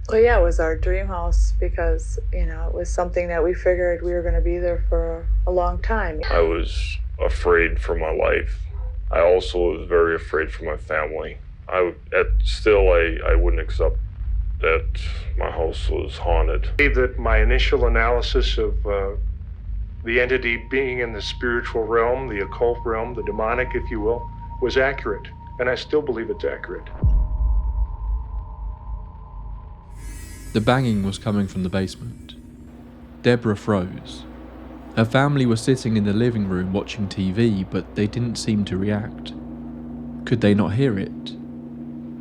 Well, yeah, it was our dream house because, it was something that we figured we were going to be there for a long time. I was afraid for my life. I also was very afraid for my family. I wouldn't accept that my house was haunted. That my initial analysis of the entity being in the spiritual realm, the occult realm, the demonic, if you will, was accurate. And I still believe it's accurate. The banging was coming from the basement. Deborah froze. Her family was sitting in the living room watching TV, but they didn't seem to react. Could they not hear it?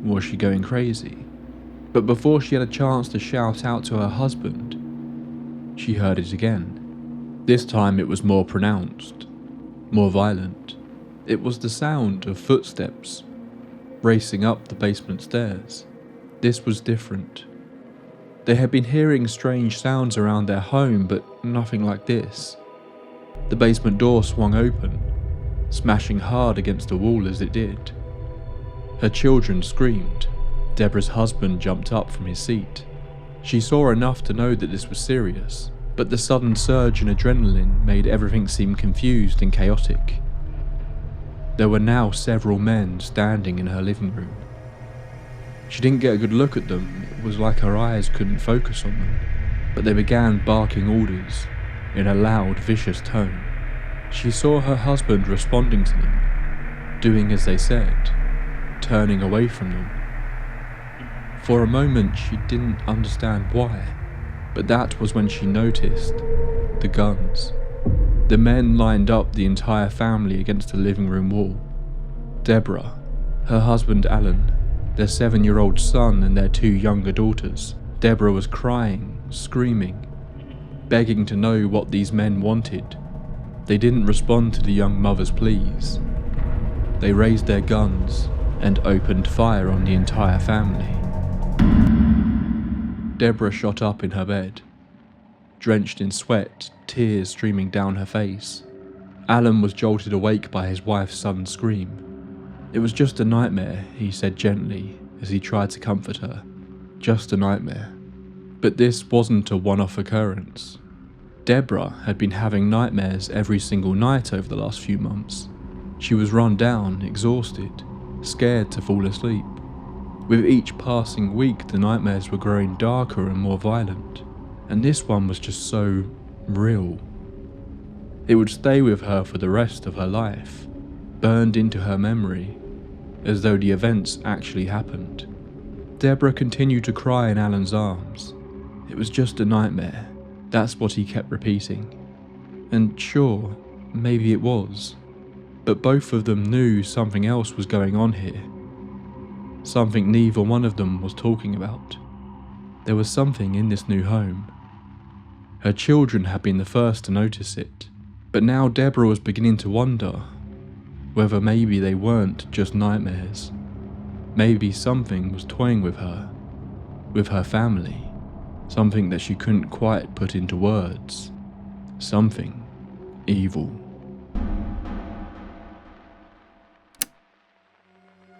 Was she going crazy? But before she had a chance to shout out to her husband, she heard it again. This time it was more pronounced, more violent. It was the sound of footsteps racing up the basement stairs. This was different. They had been hearing strange sounds around their home, but nothing like this. The basement door swung open, smashing hard against the wall as it did. Her children screamed. Deborah's husband jumped up from his seat. She saw enough to know that this was serious, but the sudden surge in adrenaline made everything seem confused and chaotic. There were now several men standing in her living room. She didn't get a good look at them. It was like her eyes couldn't focus on them, but they began barking orders in a loud, vicious tone. She saw her husband responding to them, doing as they said, turning away from them. For a moment she didn't understand why, but that was when she noticed the guns. The men lined up the entire family against the living room wall. Deborah, her husband Alan, their 7-year-old son and their 2 younger daughters. Deborah was crying, screaming, begging to know what these men wanted. They didn't respond to the young mother's pleas. They raised their guns and opened fire on the entire family. Deborah shot up in her bed, drenched in sweat, tears streaming down her face. Alan was jolted awake by his wife's sudden scream. It was just a nightmare, he said gently as he tried to comfort her. Just a nightmare. But this wasn't a one-off occurrence. Deborah had been having nightmares every single night over the last few months. She was run down, exhausted, scared to fall asleep. With each passing week, the nightmares were growing darker and more violent, and this one was just so real. It would stay with her for the rest of her life, burned into her memory, as though the events actually happened. Deborah continued to cry in Alan's arms. It was just a nightmare. That's what he kept repeating. And sure, maybe it was. But both of them knew something else was going on here. Something neither one of them was talking about. There was something in this new home. Her children had been the first to notice it, but now Deborah was beginning to wonder whether maybe they weren't just nightmares. Maybe something was toying with her family, something that she couldn't quite put into words, something evil.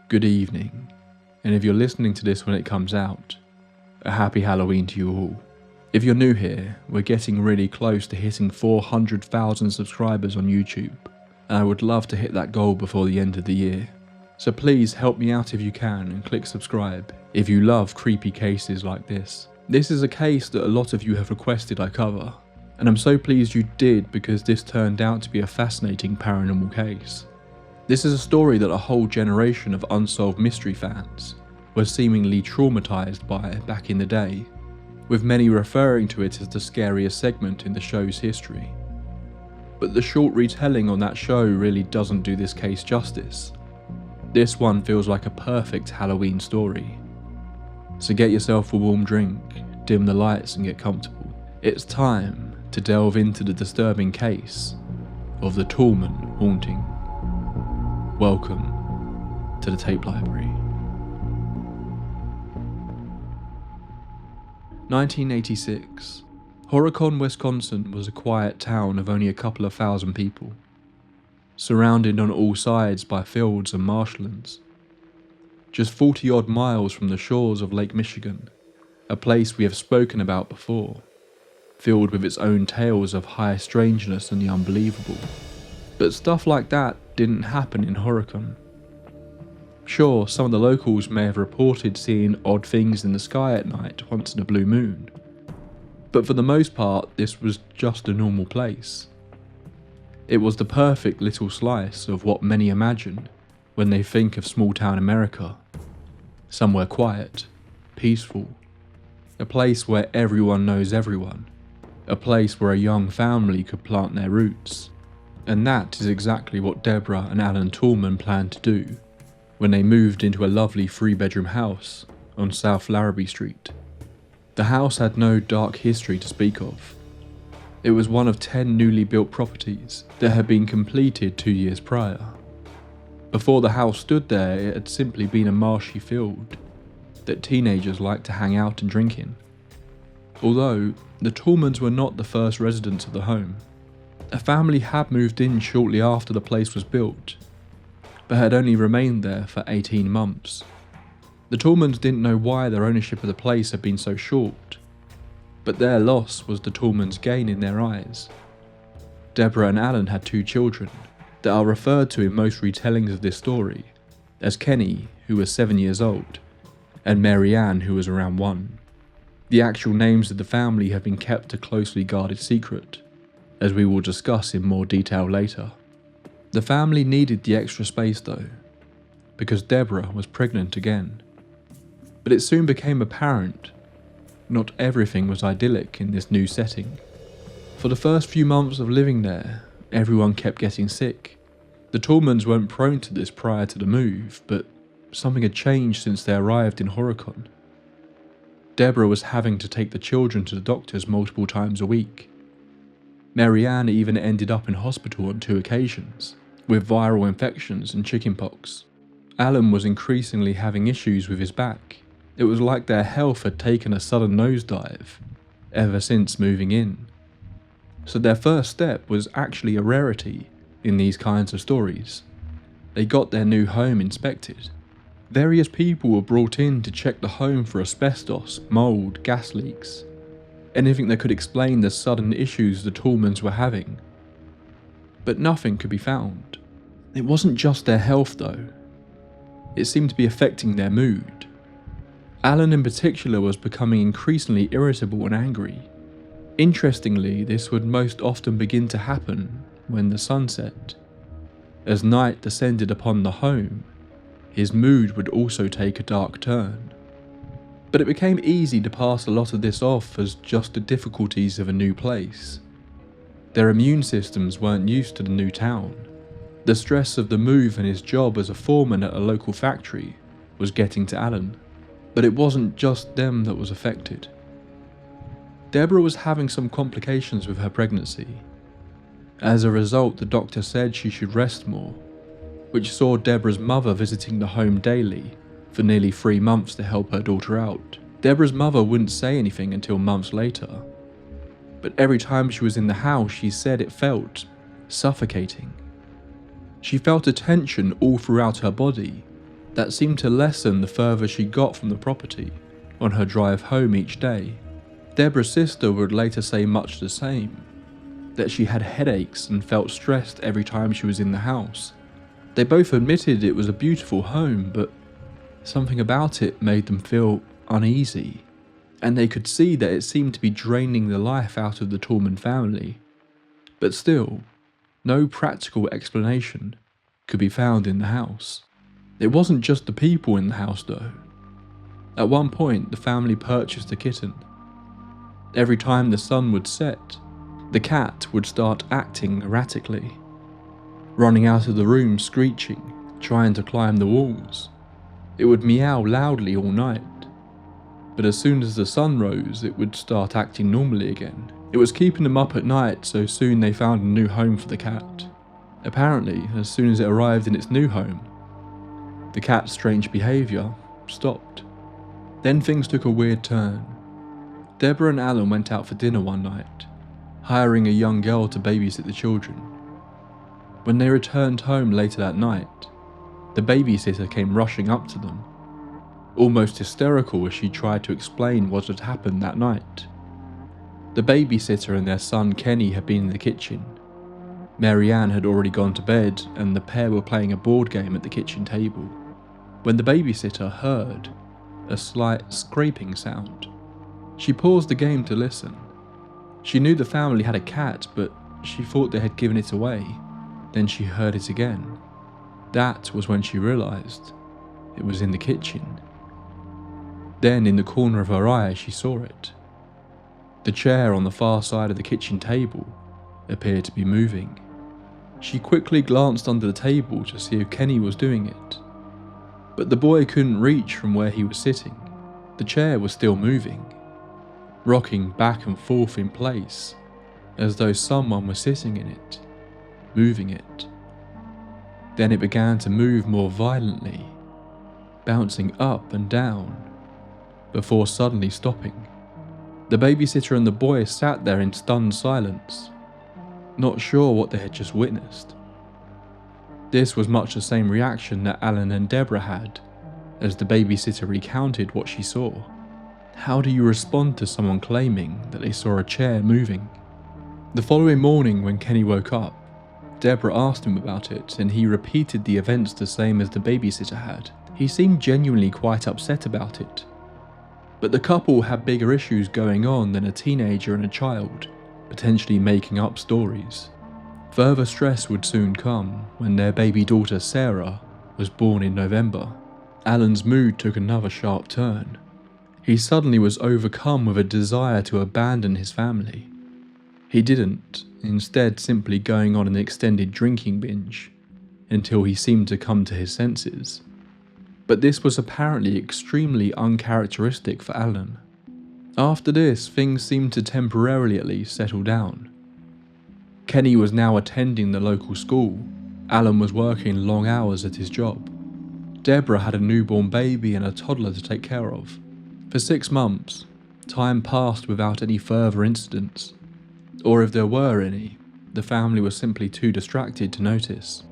Good evening, and if you're listening to this when it comes out, a happy Halloween to you all. If you're new here, we're getting really close to hitting 400,000 subscribers on YouTube, and I would love to hit that goal before the end of the year. So please help me out if you can and click subscribe if you love creepy cases like this. This is a case that a lot of you have requested I cover, and I'm so pleased you did because this turned out to be a fascinating paranormal case. This is a story that a whole generation of Unsolved Mystery fans were seemingly traumatized by back in the day, with many referring to it as the scariest segment in the show's history. But the short retelling on that show really doesn't do this case justice. This one feels like a perfect Halloween story. So get yourself a warm drink, dim the lights and get comfortable. It's time to delve into the disturbing case of the Tallman Haunting. Welcome to the Tape Library. 1986. Horicon, Wisconsin was a quiet town of only a couple of thousand people, surrounded on all sides by fields and marshlands. Just 40-odd miles from the shores of Lake Michigan, a place we have spoken about before, filled with its own tales of high strangeness and the unbelievable. But stuff like that didn't happen in Horicon. Sure, some of the locals may have reported seeing odd things in the sky at night once in a blue moon, but for the most part this was just a normal place. It was the perfect little slice of what many imagine when they think of small town America. Somewhere quiet, peaceful, a place where everyone knows everyone, a place where a young family could plant their roots. And that is exactly what Deborah and Alan Tallman planned to do when they moved into a lovely 3-bedroom house on South Larrabee Street. The house had no dark history to speak of. It was one of 10 newly built properties that had been completed 2 years prior. Before the house stood there, it had simply been a marshy field that teenagers liked to hang out and drink in. Although, the Tallmans were not the first residents of the home. A family had moved in shortly after the place was built, but had only remained there for 18 months. The Tallmans didn't know why their ownership of the place had been so short, but their loss was the Tallmans' gain in their eyes. Deborah and Alan had 2 children that are referred to in most retellings of this story as Kenny, who was 7 years old, and Mary Ann, who was around 1. The actual names of the family have been kept a closely guarded secret, as we will discuss in more detail later. The family needed the extra space though, because Deborah was pregnant again. But it soon became apparent not everything was idyllic in this new setting. For the first few months of living there, everyone kept getting sick. The Tallmans weren't prone to this prior to the move, but something had changed since they arrived in Horicon. Deborah was having to take the children to the doctors multiple times a week. Mary Ann even ended up in hospital on 2 occasions, with viral infections and chickenpox. Alan was increasingly having issues with his back. It was like their health had taken a sudden nosedive ever since moving in. So their first step was actually a rarity in these kinds of stories. They got their new home inspected. Various people were brought in to check the home for asbestos, mould, gas leaks, anything that could explain the sudden issues the Tallmans were having. But nothing could be found. It wasn't just their health though. It seemed to be affecting their mood. Alan in particular was becoming increasingly irritable and angry. Interestingly, this would most often begin to happen when the sun set. As night descended upon the home, his mood would also take a dark turn. But it became easy to pass a lot of this off as just the difficulties of a new place. Their immune systems weren't used to the new town. The stress of the move and his job as a foreman at a local factory was getting to Alan. But it wasn't just them that was affected. Deborah was having some complications with her pregnancy. As a result, the doctor said she should rest more, which saw Deborah's mother visiting the home daily for nearly 3 months to help her daughter out. Deborah's mother wouldn't say anything until months later, but every time she was in the house she said it felt suffocating. She felt a tension all throughout her body that seemed to lessen the further she got from the property on her drive home each day. Deborah's sister would later say much the same, that she had headaches and felt stressed every time she was in the house. They both admitted it was a beautiful home, but something about it made them feel uneasy, and they could see that it seemed to be draining the life out of the Tallman family. But still, no practical explanation could be found in the house. It wasn't just the people in the house though. At one point, the family purchased a kitten. Every time the sun would set, the cat would start acting erratically, running out of the room screeching, trying to climb the walls. It would meow loudly all night, but as soon as the sun rose it would start acting normally again. It was keeping them up at night, so soon they found a new home for the cat. Apparently, as soon as it arrived in its new home, the cat's strange behaviour stopped. Then things took a weird turn. Deborah and Alan went out for dinner one night, hiring a young girl to babysit the children. When they returned home later that night, the babysitter came rushing up to them. almost hysterical as she tried to explain what had happened that night. The babysitter and their son Kenny had been in the kitchen. Mary Ann had already gone to bed, and the pair were playing a board game at the kitchen table, when the babysitter heard a slight scraping sound. She paused the game to listen. She knew the family had a cat, but she thought they had given it away. Then she heard it again. That was when she realised it was in the kitchen. Then, in the corner of her eye, she saw it. The chair on the far side of the kitchen table appeared to be moving. She quickly glanced under the table to see if Kenny was doing it, but the boy couldn't reach from where he was sitting. The chair was still moving, rocking back and forth in place, as though someone was sitting in it, moving it. Then it began to move more violently, bouncing up and down, before suddenly stopping. The babysitter and the boy sat there in stunned silence, not sure what they had just witnessed. This was much the same reaction that Alan and Deborah had as the babysitter recounted what she saw. How do you respond to someone claiming that they saw a chair moving? The following morning, when Kenny woke up, Deborah asked him about it, and he repeated the events the same as the babysitter had. He seemed genuinely quite upset about it. But the couple had bigger issues going on than a teenager and a child potentially making up stories. Further stress would soon come when their baby daughter Sarah was born in November. Alan's mood took another sharp turn. He suddenly was overcome with a desire to abandon his family. He didn't, instead simply going on an extended drinking binge until he seemed to come to his senses. But this was apparently extremely uncharacteristic for Alan. After this, things seemed to temporarily at least settle down. Kenny was now attending the local school. Alan was working long hours at his job. Deborah had a newborn baby and a toddler to take care of. For 6 months, time passed without any further incidents. Or if there were any, the family was simply too distracted to notice.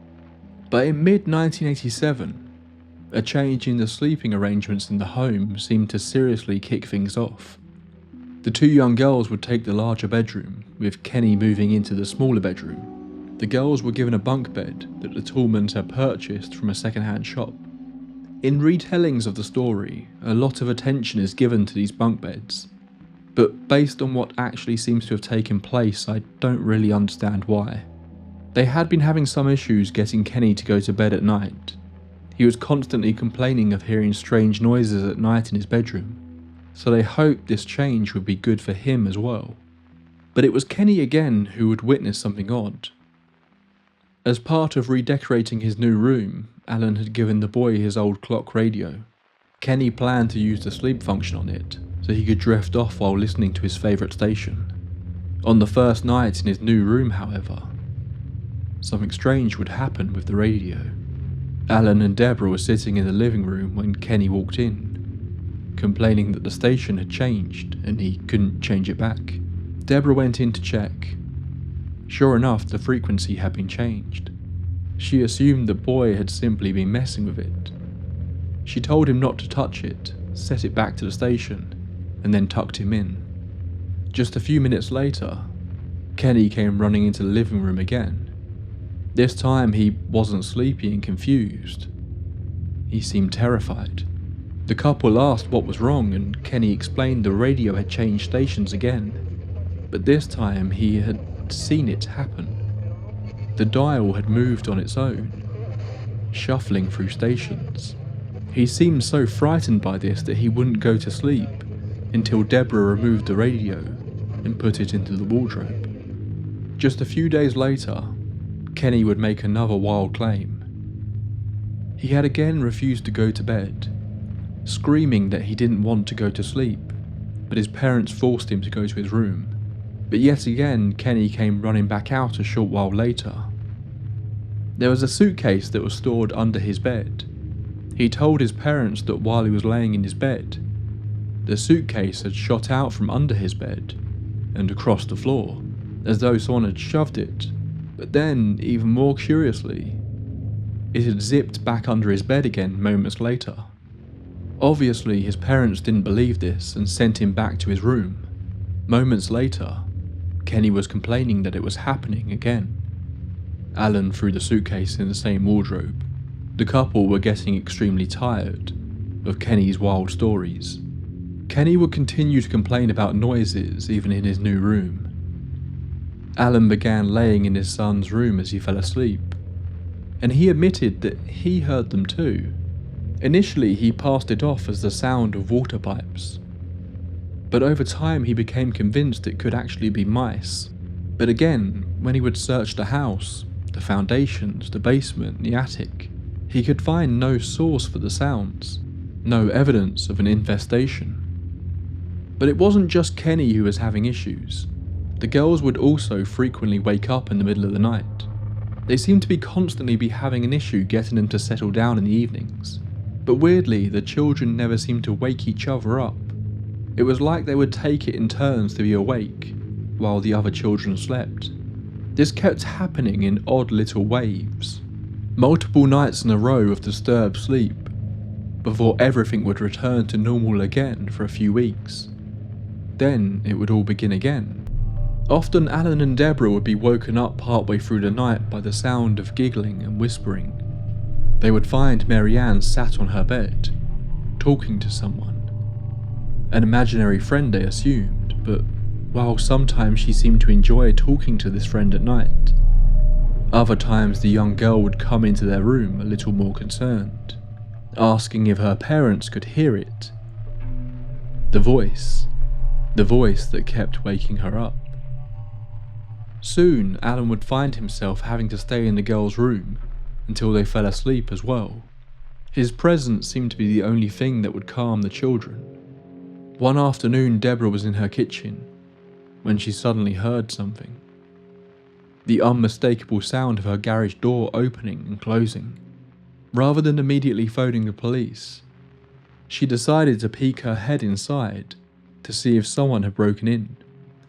But in mid-1987, a change in the sleeping arrangements in the home seemed to seriously kick things off. The 2 young girls would take the larger bedroom, with Kenny moving into the smaller bedroom. The girls were given a bunk bed that the Tallmans had purchased from a second-hand shop. In retellings of the story, a lot of attention is given to these bunk beds, but based on what actually seems to have taken place, I don't really understand why. They had been having some issues getting Kenny to go to bed at night. He was constantly complaining of hearing strange noises at night in his bedroom, so they hoped this change would be good for him as well. But it was Kenny again who would witness something odd. As part of redecorating his new room, Alan had given the boy his old clock radio. Kenny planned to use the sleep function on it, so he could drift off while listening to his favourite station. On the first night in his new room, however, something strange would happen with the radio. Alan and Deborah were sitting in the living room when Kenny walked in, complaining that the station had changed and he couldn't change it back. Deborah went in to check. Sure enough, the frequency had been changed. She assumed the boy had simply been messing with it. She told him not to touch it, set it back to the station, and then tucked him in. Just a few minutes later, Kenny came running into the living room again. This time he wasn't sleepy and confused. He seemed terrified. The couple asked what was wrong, and Kenny explained the radio had changed stations again, but this time he had seen it happen. The dial had moved on its own, shuffling through stations. He seemed so frightened by this that he wouldn't go to sleep until Deborah removed the radio and put it into the wardrobe. Just a few days later, Kenny would make another wild claim. He had again refused to go to bed, screaming that he didn't want to go to sleep, but his parents forced him to go to his room. But yet again, Kenny came running back out a short while later. There was a suitcase that was stored under his bed. He told his parents that while he was laying in his bed, the suitcase had shot out from under his bed and across the floor, as though someone had shoved it. But then, even more curiously, it had zipped back under his bed again moments later. Obviously, his parents didn't believe this and sent him back to his room. Moments later, Kenny was complaining that it was happening again. Alan threw the suitcase in the same wardrobe. The couple were getting extremely tired of Kenny's wild stories. Kenny would continue to complain about noises even in his new room. Alan began laying in his son's room as he fell asleep, and he admitted that he heard them too. Initially, he passed it off as the sound of water pipes, but over time he became convinced it could actually be mice. But again, when he would search the house, the foundations, the basement, the attic, he could find no source for the sounds, no evidence of an infestation. But it wasn't just Kenny who was having issues. The girls would also frequently wake up in the middle of the night. They seemed to be constantly having an issue getting them to settle down in the evenings. But weirdly, the children never seemed to wake each other up. It was like they would take it in turns to be awake, while the other children slept. This kept happening in odd little waves. Multiple nights in a row of disturbed sleep, before everything would return to normal again for a few weeks. Then it would all begin again. Often Alan and Deborah would be woken up partway through the night by the sound of giggling and whispering. They would find Marianne sat on her bed, talking to someone. An imaginary friend, they assumed, but while sometimes she seemed to enjoy talking to this friend at night, other times the young girl would come into their room a little more concerned, asking if her parents could hear it. The voice that kept waking her up. Soon, Alan would find himself having to stay in the girls' room until they fell asleep as well. His presence seemed to be the only thing that would calm the children. One afternoon, Deborah was in her kitchen when she suddenly heard something. The unmistakable sound of her garage door opening and closing. Rather than immediately phoning the police, she decided to peek her head inside to see if someone had broken in.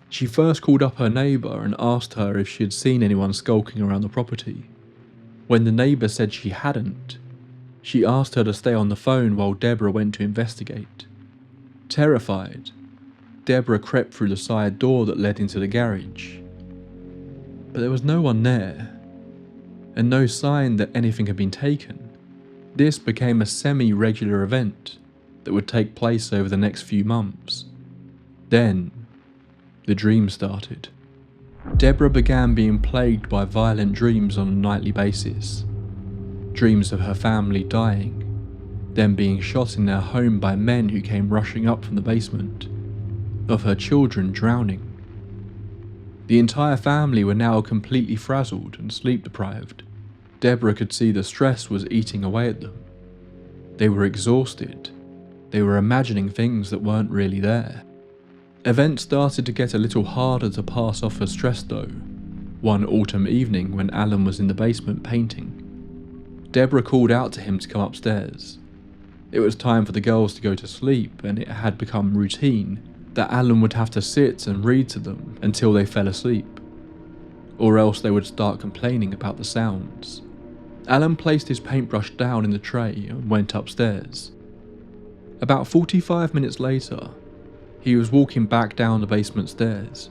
She first called up her neighbour and asked her if she had seen anyone skulking around the property. When the neighbour said she hadn't, she asked her to stay on the phone while Deborah went to investigate. Terrified, Deborah crept through the side door that led into the garage. But there was no one there, and no sign that anything had been taken. This became a semi-regular event that would take place over the next few months. Then, the dream started. Deborah began being plagued by violent dreams on a nightly basis. Dreams of her family dying, them being shot in their home by men who came rushing up from the basement, of her children drowning. The entire family were now completely frazzled and sleep deprived. Deborah could see the stress was eating away at them. They were exhausted. They were imagining things that weren't really there. Events started to get a little harder to pass off as stress though. One autumn evening when Alan was in the basement painting, Deborah called out to him to come upstairs. It was time for the girls to go to sleep, and it had become routine that Alan would have to sit and read to them until they fell asleep, or else they would start complaining about the sounds. Alan placed his paintbrush down in the tray and went upstairs. About 45 minutes later, he was walking back down the basement stairs.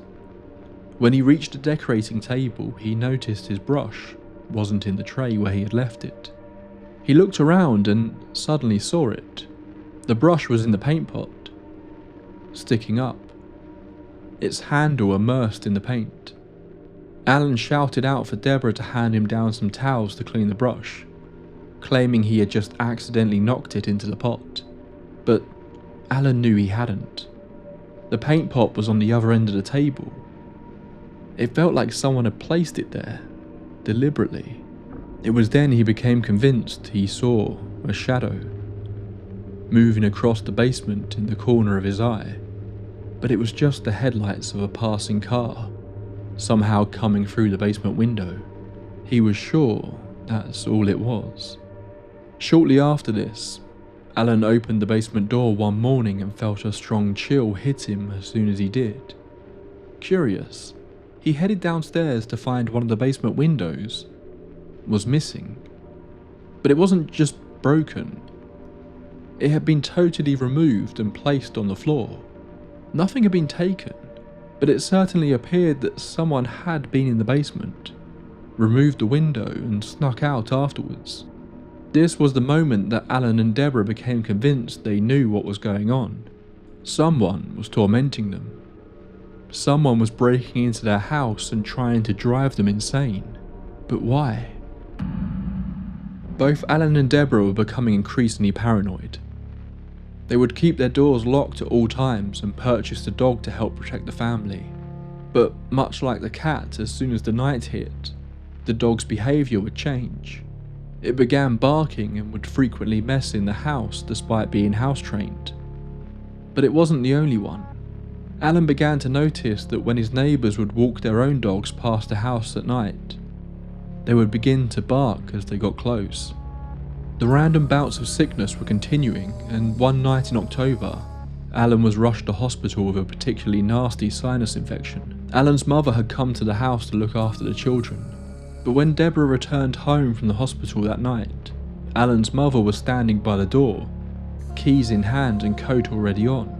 When he reached the decorating table, he noticed his brush wasn't in the tray where he had left it. He looked around and suddenly saw it. The brush was in the paint pot, sticking up, its handle immersed in the paint. Alan shouted out for Deborah to hand him down some towels to clean the brush, claiming he had just accidentally knocked it into the pot. But Alan knew he hadn't. The paint pot was on the other end of the table. It felt like someone had placed it there, deliberately. It was then he became convinced he saw a shadow moving across the basement in the corner of his eye. But it was just the headlights of a passing car, somehow coming through the basement window. He was sure that's all it was. Shortly after this, Alan opened the basement door one morning and felt a strong chill hit him as soon as he did. Curious, he headed downstairs to find one of the basement windows was missing. But it wasn't just broken. It had been totally removed and placed on the floor. Nothing had been taken, but it certainly appeared that someone had been in the basement, removed the window and snuck out afterwards. This was the moment that Alan and Deborah became convinced they knew what was going on. Someone was tormenting them. Someone was breaking into their house and trying to drive them insane. But why? Both Alan and Deborah were becoming increasingly paranoid. They would keep their doors locked at all times and purchased a dog to help protect the family. But much like the cat, as soon as the night hit, the dog's behaviour would change. It began barking and would frequently mess in the house despite being house trained. But it wasn't the only one. Alan began to notice that when his neighbours would walk their own dogs past the house at night, they would begin to bark as they got close. The random bouts of sickness were continuing, and one night in October, Alan was rushed to hospital with a particularly nasty sinus infection. Alan's mother had come to the house to look after the children, but when Deborah returned home from the hospital that night, Alan's mother was standing by the door, keys in hand and coat already on.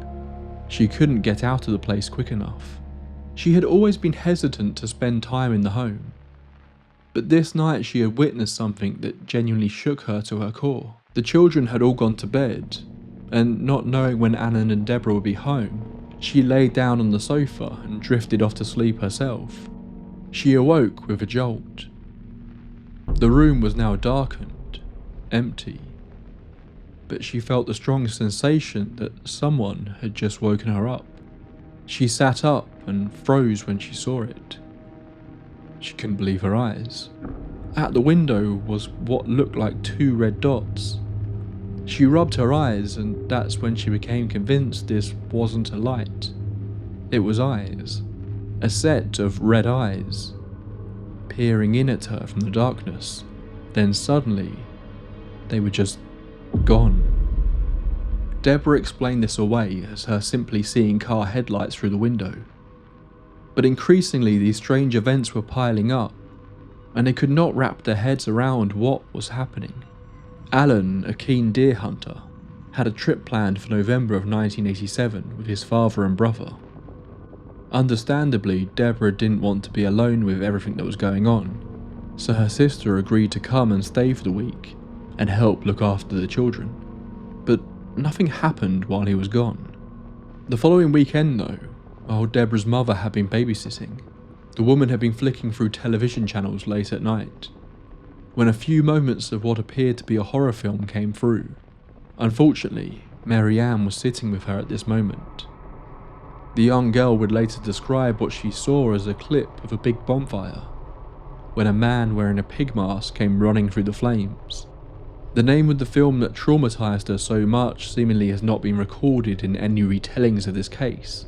She couldn't get out of the place quick enough. She had always been hesitant to spend time in the home, but this night she had witnessed something that genuinely shook her to her core. The children had all gone to bed, and not knowing when Alan and Deborah would be home, she lay down on the sofa and drifted off to sleep herself. She awoke with a jolt. The room was now darkened, empty, but she felt the strong sensation that someone had just woken her up. She sat up and froze when she saw it. She couldn't believe her eyes. At the window was what looked like 2 red dots. She rubbed her eyes, and that's when she became convinced this wasn't a light. It was eyes. A set of red eyes, peering in at her from the darkness. Then suddenly, they were just gone. Deborah explained this away as her simply seeing car headlights through the window. But increasingly these strange events were piling up, and they could not wrap their heads around what was happening. Alan, a keen deer hunter, had a trip planned for November of 1987 with his father and brother. Understandably, Deborah didn't want to be alone with everything that was going on, so her sister agreed to come and stay for the week and help look after the children. But nothing happened while he was gone. The following weekend though, while Deborah's mother had been babysitting, the woman had been flicking through television channels late at night, when a few moments of what appeared to be a horror film came through. Unfortunately, Mary Ann was sitting with her at this moment. The young girl would later describe what she saw as a clip of a big bonfire, when a man wearing a pig mask came running through the flames. The name of the film that traumatized her so much seemingly has not been recorded in any retellings of this case.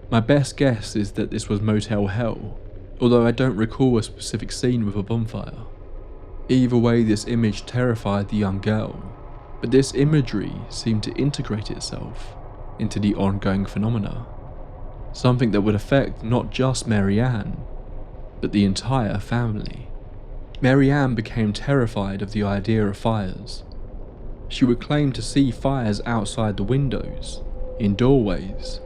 My best guess is that this was Motel Hell, although I don't recall a specific scene with a bonfire. Either way, this image terrified the young girl, but this imagery seemed to integrate itself into the ongoing phenomena, something that would affect not just Mary Ann, but the entire family. Mary Ann became terrified of the idea of fires. She would claim to see fires outside the windows, in doorways.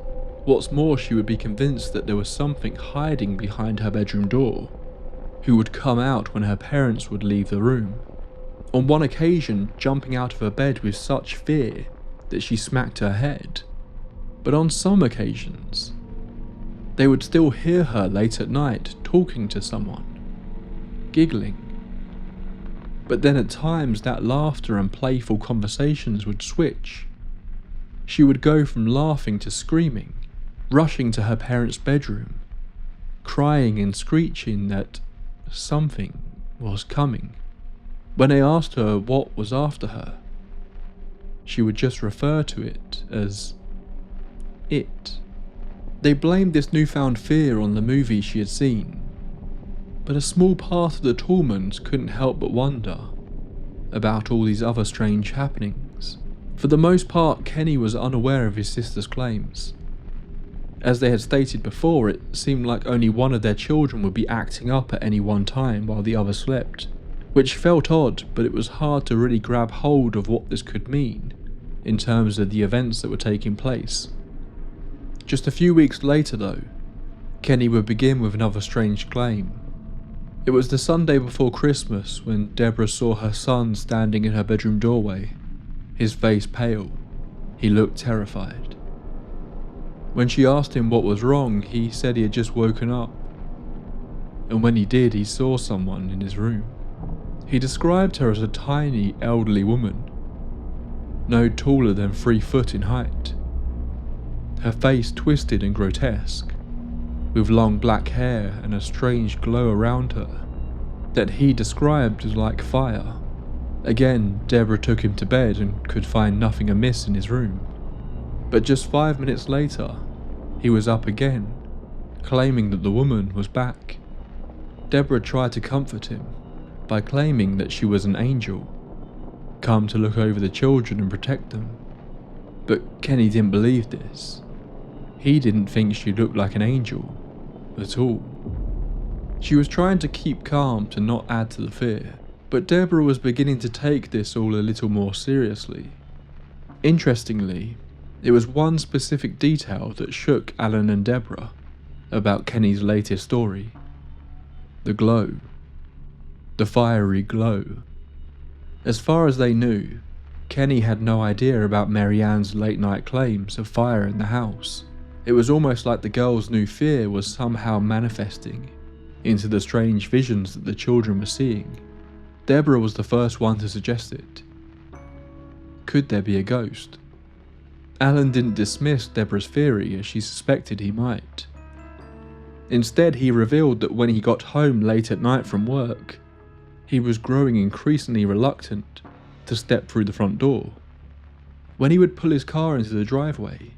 What's more, she would be convinced that there was something hiding behind her bedroom door, who would come out when her parents would leave the room. On one occasion, jumping out of her bed with such fear that she smacked her head. But on some occasions, they would still hear her late at night talking to someone, giggling. But then at times that laughter and playful conversations would switch. She would go from laughing to screaming, rushing to her parents' bedroom, crying and screeching that something was coming. When they asked her what was after her, she would just refer to it as it. They blamed this newfound fear on the movie she had seen, but a small part of the Tallmans couldn't help but wonder about all these other strange happenings. For the most part, Kenny was unaware of his sister's claims. As they had stated before, it seemed like only one of their children would be acting up at any one time while the other slept, which felt odd, but it was hard to really grab hold of what this could mean. in terms of the events that were taking place. Just a few weeks later though, Kenny would begin with another strange claim. It was the Sunday before Christmas when Deborah saw her son standing in her bedroom doorway, his face pale. He looked terrified. When she asked him what was wrong, he said he had just woken up. And when he did, he saw someone in his room. He described her as a tiny, elderly woman, no taller than 3 foot in height. Her face twisted and grotesque, with long black hair and a strange glow around her that he described as like fire. Again, Deborah took him to bed and could find nothing amiss in his room. But just 5 minutes later, he was up again, claiming that the woman was back. Deborah tried to comfort him by claiming that she was an angel, come to look over the children and protect them. But Kenny didn't believe this. He didn't think she looked like an angel at all. She was trying to keep calm to not add to the fear, but Deborah was beginning to take this all a little more seriously. Interestingly, it was one specific detail that shook Alan and Deborah about Kenny's latest story. The glow. The fiery glow. As far as they knew, Kenny had no idea about Mary Ann's late night claims of fire in the house. It was almost like the girls' new fear was somehow manifesting into the strange visions that the children were seeing. Deborah was the first one to suggest it. Could there be a ghost? Alan didn't dismiss Deborah's theory as she suspected he might. Instead, he revealed that when he got home late at night from work, he was growing increasingly reluctant to step through the front door. When he would pull his car into the driveway,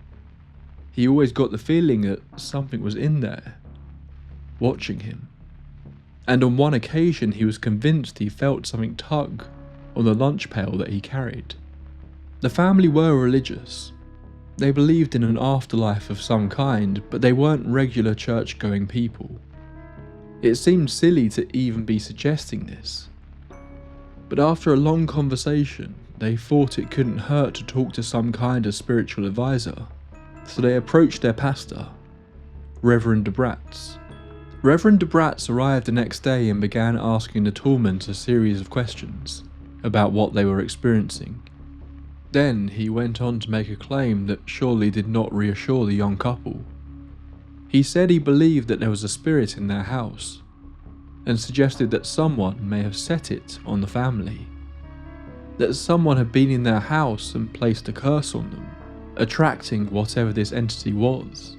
he always got the feeling that something was in there, watching him. And on one occasion he was convinced he felt something tug on the lunch pail that he carried. The family were religious. They believed in an afterlife of some kind, but they weren't regular church-going people. It seemed silly to even be suggesting this. But after a long conversation, they thought it couldn't hurt to talk to some kind of spiritual advisor, so they approached their pastor, Reverend DeBratz. Reverend DeBratz arrived the next day and began asking the Tallmans a series of questions about what they were experiencing. Then he went on to make a claim that surely did not reassure the young couple. He said he believed that there was a spirit in their house, and suggested that someone may have set it on the family. That someone had been in their house and placed a curse on them, attracting whatever this entity was,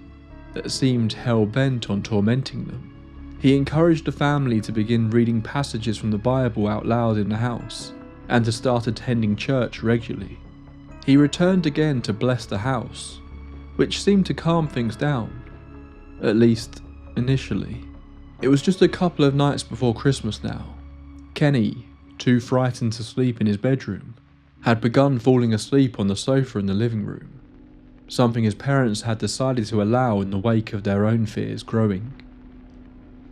that seemed hell-bent on tormenting them. He encouraged the family to begin reading passages from the Bible out loud in the house, and to start attending church regularly. He returned again to bless the house, which seemed to calm things down, at least initially. It was just a couple of nights before Christmas now. Kenny, too frightened to sleep in his bedroom, had begun falling asleep on the sofa in the living room, something his parents had decided to allow in the wake of their own fears growing.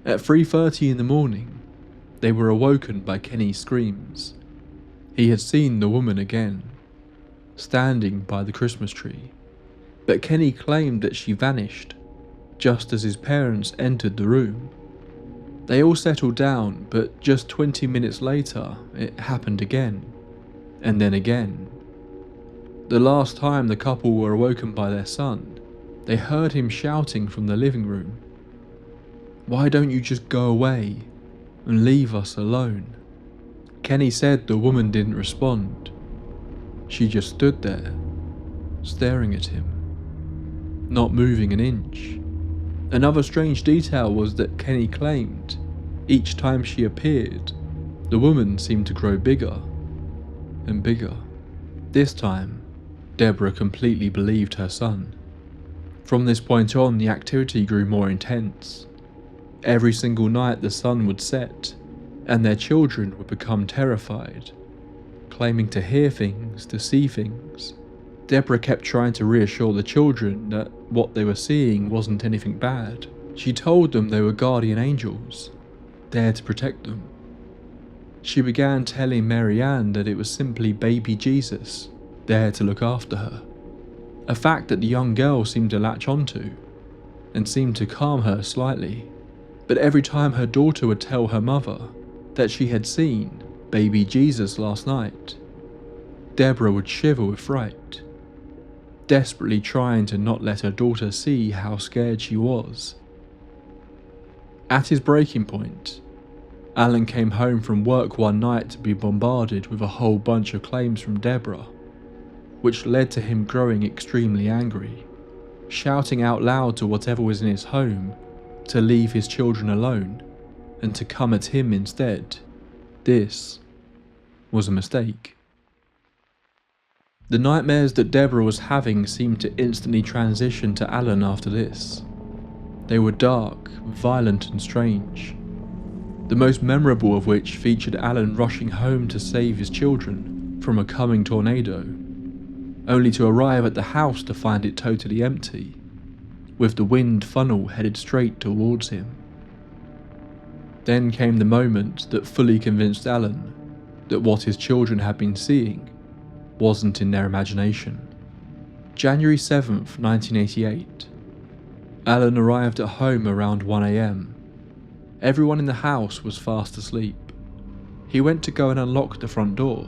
At 3:30 in the morning, they were awoken by Kenny's screams. He had seen the woman again, standing by the Christmas tree, but Kenny claimed that she vanished just as his parents entered the room. They all settled down, but just 20 minutes later, it happened again, and then again. The last time the couple were awoken by their son, they heard him shouting from the living room, "Why don't you just go away and leave us alone?" Kenny said the woman didn't respond. She just stood there, staring at him, not moving an inch. Another strange detail was that Kenny claimed each time she appeared, the woman seemed to grow bigger and bigger. This time, Deborah completely believed her son. From this point on, the activity grew more intense. Every single night the sun would set, and their children would become terrified, claiming to hear things, to see things. Deborah kept trying to reassure the children that what they were seeing wasn't anything bad. She told them they were guardian angels, there to protect them. She began telling Mary Ann that it was simply baby Jesus there to look after her. A fact that the young girl seemed to latch onto, and seemed to calm her slightly. But every time her daughter would tell her mother that she had seen baby Jesus last night, Deborah would shiver with fright, desperately trying to not let her daughter see how scared she was. At his breaking point, Alan came home from work one night to be bombarded with a whole bunch of claims from Deborah, which led to him growing extremely angry, shouting out loud to whatever was in his home to leave his children alone and to come at him instead. This was a mistake. The nightmares that Deborah was having seemed to instantly transition to Alan after this. They were dark, violent and strange. The most memorable of which featured Alan rushing home to save his children from a coming tornado, only to arrive at the house to find it totally empty, with the wind funnel headed straight towards him. Then came the moment that fully convinced Alan that what his children had been seeing wasn't in their imagination. January 7th, 1988. Alan arrived at home around 1 AM. Everyone in the house was fast asleep. He went to go and unlock the front door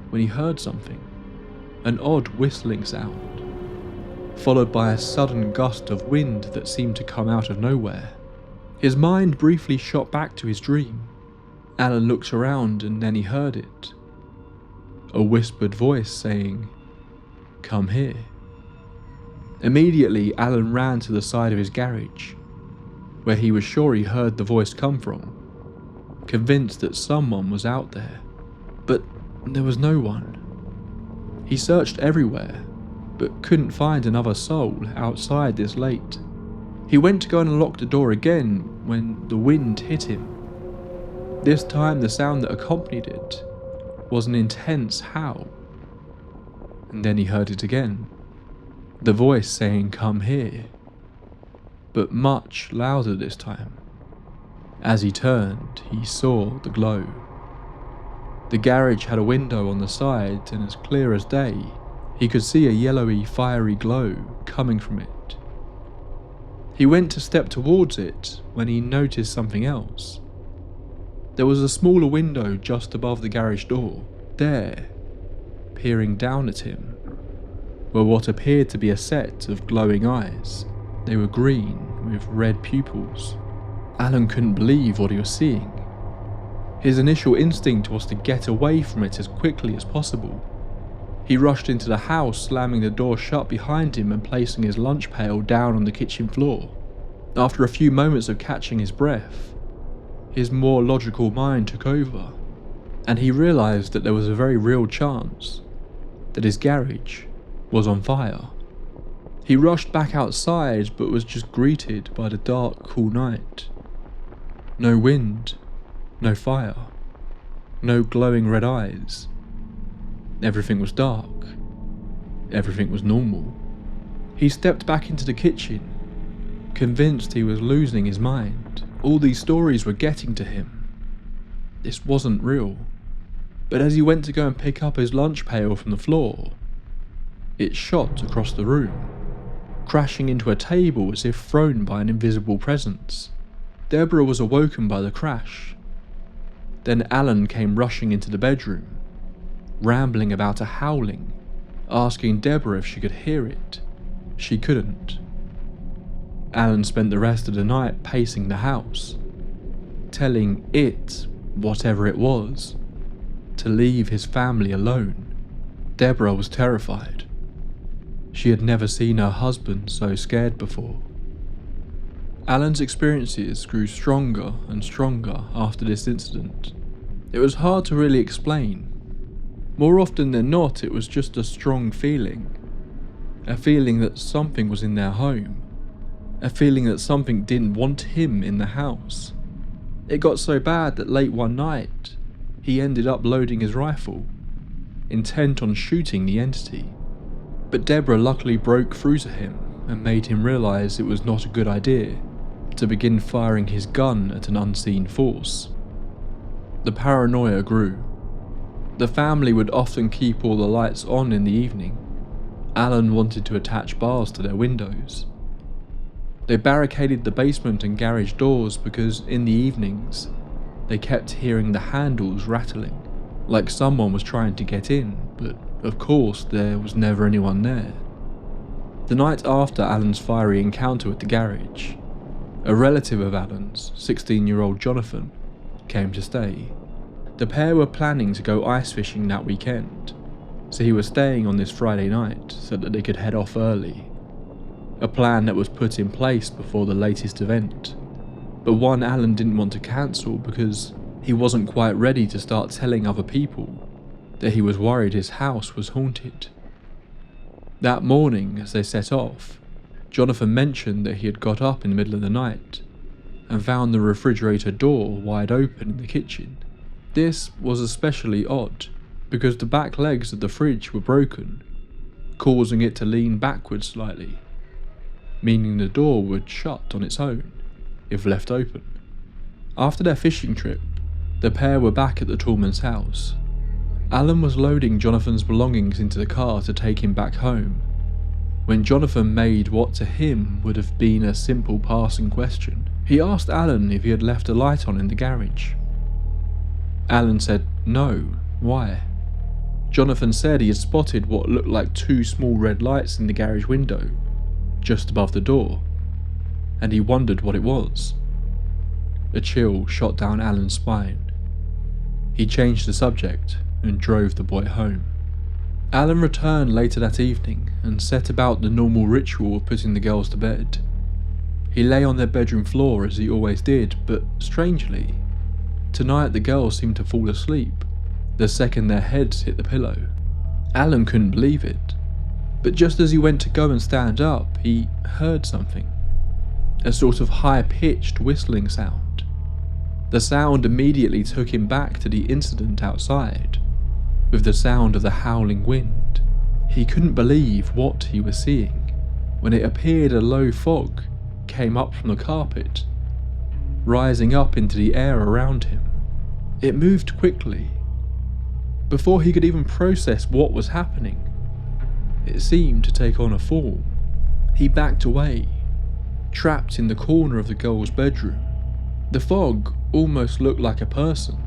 when he heard something, an odd whistling sound, followed by a sudden gust of wind that seemed to come out of nowhere. His mind briefly shot back to his dream. Alan looked around and then he heard it. A whispered voice saying, "Come here." Immediately, Alan ran to the side of his garage, where he was sure he heard the voice come from, convinced that someone was out there. But there was no one. He searched everywhere, but couldn't find another soul outside this late. He went to go and unlock the door again when the wind hit him. This time the sound that accompanied it was an intense howl. And then he heard it again. The voice saying, "Come here," but much louder this time. As he turned, he saw the glow. The garage had a window on the side, and as clear as day, he could see a yellowy, fiery glow coming from it. He went to step towards it when he noticed something else. There was a smaller window just above the garage door. There, peering down at him, were what appeared to be a set of glowing eyes. They were green with red pupils. Alan couldn't believe what he was seeing. His initial instinct was to get away from it as quickly as possible. He rushed into the house, slamming the door shut behind him and placing his lunch pail down on the kitchen floor. After a few moments of catching his breath, his more logical mind took over, and he realised that there was a very real chance that his garage was on fire. He rushed back outside, but was just greeted by the dark, cool night. No wind, no fire, no glowing red eyes. Everything was dark. Everything was normal. He stepped back into the kitchen, convinced he was losing his mind. All these stories were getting to him. This wasn't real. But as he went to go and pick up his lunch pail from the floor, it shot across the room, crashing into a table as if thrown by an invisible presence. Deborah was awoken by the crash. Then Alan came rushing into the bedroom, rambling about a howling, asking Deborah if she could hear it. She couldn't. Alan spent the rest of the night pacing the house, telling it, whatever it was, to leave his family alone. Deborah was terrified. She had never seen her husband so scared before. Alan's experiences grew stronger and stronger after this incident. It was hard to really explain. More often than not, it was just a strong feeling. A feeling that something was in their home. A feeling that something didn't want him in the house. It got so bad that late one night, he ended up loading his rifle, intent on shooting the entity. But Deborah luckily broke through to him and made him realise it was not a good idea to begin firing his gun at an unseen force. The paranoia grew. The family would often keep all the lights on in the evening. Alan wanted to attach bars to their windows. They barricaded the basement and garage doors because in the evenings, they kept hearing the handles rattling, like someone was trying to get in, but of course there was never anyone there. The night after Alan's fiery encounter with the garage, a relative of Alan's, 16-year-old Jonathan, came to stay. The pair were planning to go ice fishing that weekend, so he was staying on this Friday night so that they could head off early. A plan that was put in place before the latest event, but one Alan didn't want to cancel because he wasn't quite ready to start telling other people that he was worried his house was haunted. That morning, as they set off, Jonathan mentioned that he had got up in the middle of the night and found the refrigerator door wide open in the kitchen. This was especially odd because the back legs of the fridge were broken, causing it to lean backwards slightly, meaning the door would shut on its own if left open. After their fishing trip, the pair were back at the Tallman's house. Alan was loading Jonathan's belongings into the car to take him back home, when Jonathan made what to him would have been a simple passing question. He asked Alan if he had left a light on in the garage. Alan said no. Why? Jonathan said he had spotted what looked like two small red lights in the garage window, just above the door, and he wondered what it was. A chill shot down Alan's spine. He changed the subject and drove the boy home. Alan returned later that evening and set about the normal ritual of putting the girls to bed. He lay on their bedroom floor as he always did, but strangely, tonight the girls seemed to fall asleep the second their heads hit the pillow. Alan couldn't believe it, but just as he went to go and stand up, he heard something. A sort of high-pitched whistling sound. The sound immediately took him back to the incident outside, with the sound of the howling wind. He couldn't believe what he was seeing when it appeared a low fog came up from the carpet, rising up into the air around him. It moved quickly. Before he could even process what was happening, it seemed to take on a form. He backed away, trapped in the corner of the girl's bedroom. The fog almost looked like a person.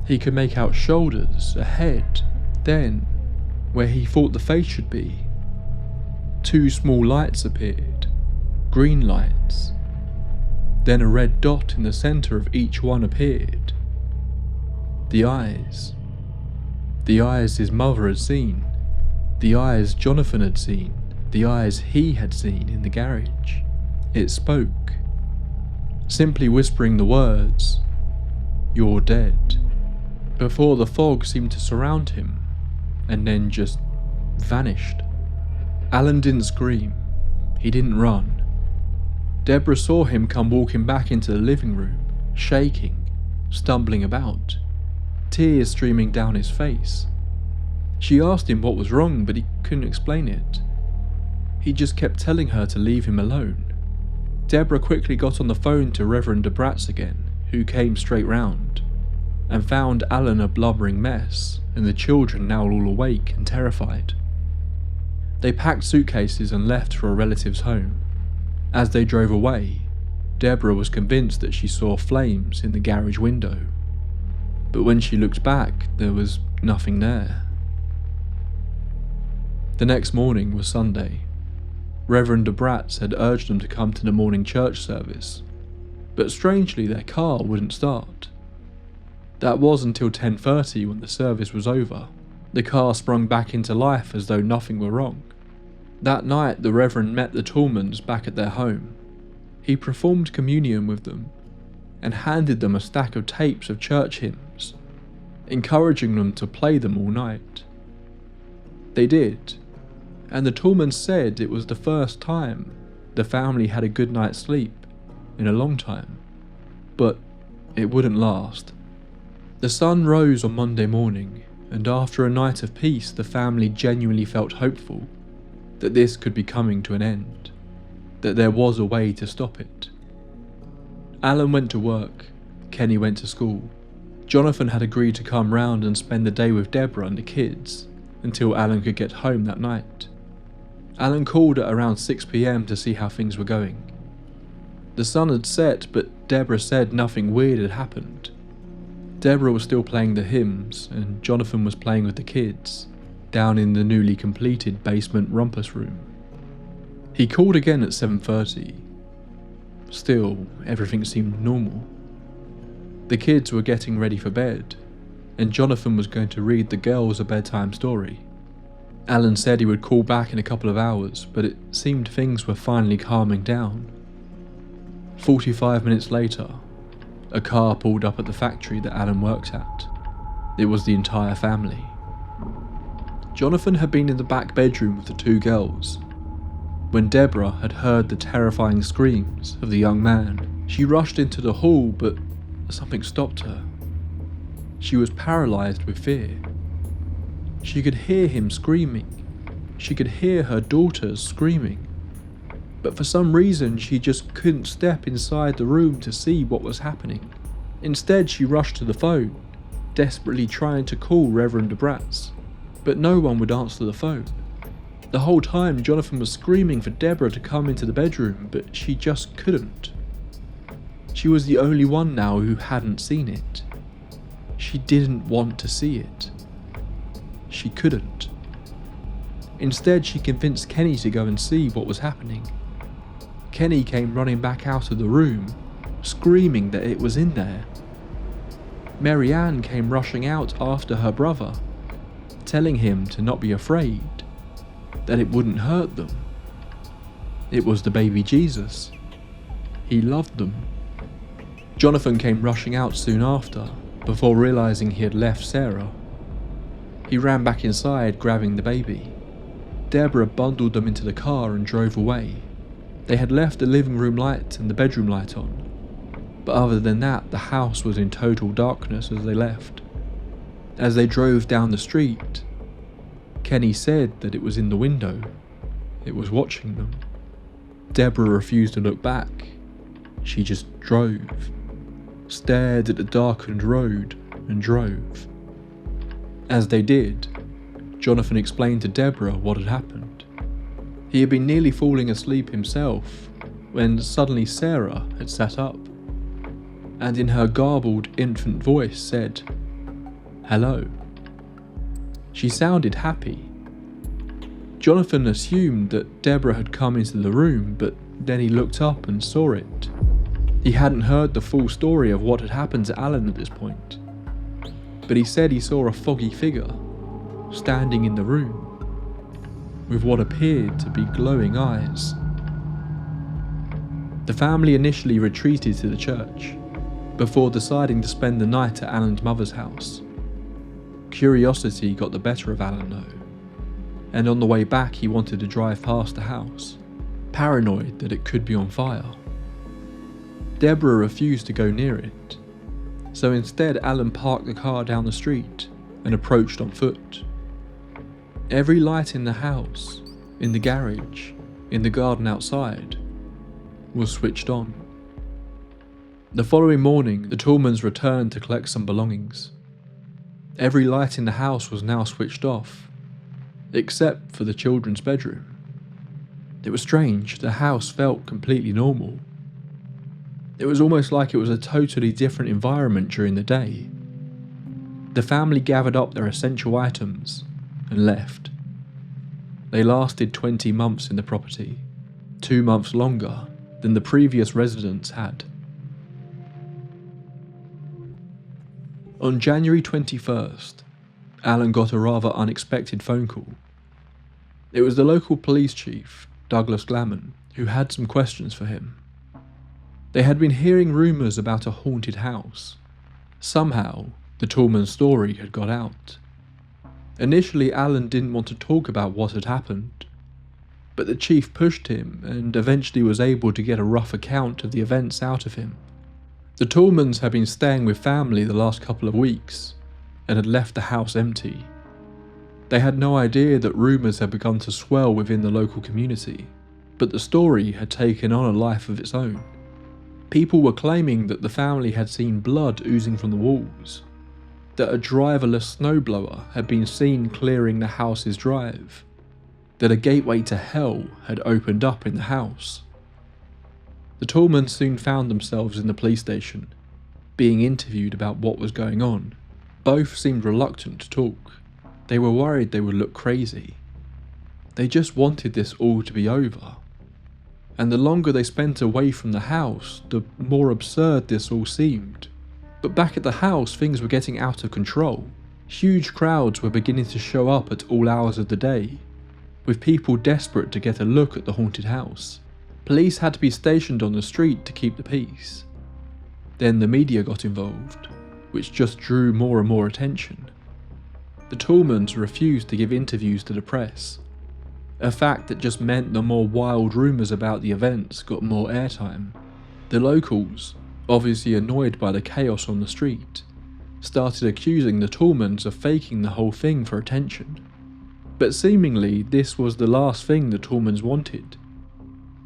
He could make out shoulders, a head, then, where he thought the face should be, two small lights appeared, green lights. Then a red dot in the centre of each one appeared. The eyes. The eyes his mother had seen. The eyes Jonathan had seen. The eyes he had seen in the garage. It spoke, simply whispering the words, "You're dead," before the fog seemed to surround him, and then just vanished. Alan didn't scream. He didn't run. Deborah saw him come walking back into the living room, shaking, stumbling about, tears streaming down his face. She asked him what was wrong, but he couldn't explain it. He just kept telling her to leave him alone. Deborah quickly got on the phone to Reverend DeBratz again, who came straight round, and found Alan a blubbering mess, and the children now all awake and terrified. They packed suitcases and left for a relative's home. As they drove away, Deborah was convinced that she saw flames in the garage window, but when she looked back, there was nothing there. The next morning was Sunday. Reverend DeBratz had urged them to come to the morning church service, but strangely their car wouldn't start. That was until 10:30 when the service was over. The car sprung back into life as though nothing were wrong. That night the Reverend met the Tallmans back at their home. He performed communion with them and handed them a stack of tapes of church hymns, encouraging them to play them all night. They did, and the Tallmans said it was the first time the family had a good night's sleep in a long time, but it wouldn't last. The sun rose on Monday morning, and after a night of peace the family genuinely felt hopeful that this could be coming to an end, that there was a way to stop it. Alan went to work, Kenny went to school, Jonathan had agreed to come round and spend the day with Deborah and the kids until Alan could get home that night. Alan called at around 6 p.m. to see how things were going. The sun had set, but Deborah said nothing weird had happened. Deborah was still playing the hymns, and Jonathan was playing with the kids, down in the newly completed basement rumpus room. He called again at 7:30. Still, everything seemed normal. The kids were getting ready for bed, and Jonathan was going to read the girls a bedtime story. Alan said he would call back in a couple of hours, but it seemed things were finally calming down. 45 minutes later, a car pulled up at the factory that Alan worked at. It was the entire family. Jonathan had been in the back bedroom with the two girls. When Deborah had heard the terrifying screams of the young man, she rushed into the hall, but something stopped her. She was paralysed with fear. She could hear him screaming. She could hear her daughters screaming. But for some reason, she just couldn't step inside the room to see what was happening. Instead, she rushed to the phone, desperately trying to call Reverend DeBratz, but no one would answer the phone. The whole time, Jonathan was screaming for Deborah to come into the bedroom, but she just couldn't. She was the only one now who hadn't seen it. She didn't want to see it. She couldn't. Instead, she convinced Kenny to go and see what was happening. Kenny came running back out of the room, screaming that it was in there. Mary Ann came rushing out after her brother, telling him to not be afraid, that it wouldn't hurt them. It was the baby Jesus. He loved them. Jonathan came rushing out soon after, before realising he had left Sarah. He ran back inside, grabbing the baby. Deborah bundled them into the car and drove away. They had left the living room light and the bedroom light on, but other than that, the house was in total darkness as they left. As they drove down the street, Kenny said that it was in the window. It was watching them. Deborah refused to look back. She just drove, stared at the darkened road and drove. As they did, Jonathan explained to Deborah what had happened. He had been nearly falling asleep himself when suddenly Sarah had sat up, and in her garbled infant voice said, "Hello." She sounded happy. Jonathan assumed that Deborah had come into the room, but then he looked up and saw it. He hadn't heard the full story of what had happened to Alan at this point, but he said he saw a foggy figure standing in the room with what appeared to be glowing eyes. The family initially retreated to the church before deciding to spend the night at Alan's mother's house. Curiosity got the better of Alan though, and on the way back he wanted to drive past the house, paranoid that it could be on fire. Deborah refused to go near it, so instead Alan parked the car down the street and approached on foot. Every light in the house, in the garage, in the garden outside, was switched on. The following morning, the Tallmans returned to collect some belongings. Every light in the house was now switched off, except for the children's bedroom. It was strange, the house felt completely normal. It was almost like it was a totally different environment during the day. The family gathered up their essential items and left. They lasted 20 months in the property, 2 months longer than the previous residents had. On January 21st, Alan got a rather unexpected phone call. It was the local police chief, Douglas Glamour, who had some questions for him. They had been hearing rumours about a haunted house. Somehow, the Tallman story had got out. Initially, Alan didn't want to talk about what had happened, but the chief pushed him and eventually was able to get a rough account of the events out of him. The Tallmans had been staying with family the last couple of weeks and had left the house empty. They had no idea that rumours had begun to swell within the local community, but the story had taken on a life of its own. People were claiming that the family had seen blood oozing from the walls, that a driverless snowblower had been seen clearing the house's drive, that a gateway to hell had opened up in the house. The Tallmans soon found themselves in the police station, being interviewed about what was going on. Both seemed reluctant to talk. They were worried they would look crazy. They just wanted this all to be over. And the longer they spent away from the house, the more absurd this all seemed. But back at the house, things were getting out of control. Huge crowds were beginning to show up at all hours of the day, with people desperate to get a look at the haunted house. Police had to be stationed on the street to keep the peace. Then the media got involved, which just drew more and more attention. The Tallmans refused to give interviews to the press, a fact that just meant the more wild rumours about the events got more airtime. The locals, obviously annoyed by the chaos on the street, started accusing the Tallmans of faking the whole thing for attention. But seemingly this was the last thing the Tallmans wanted.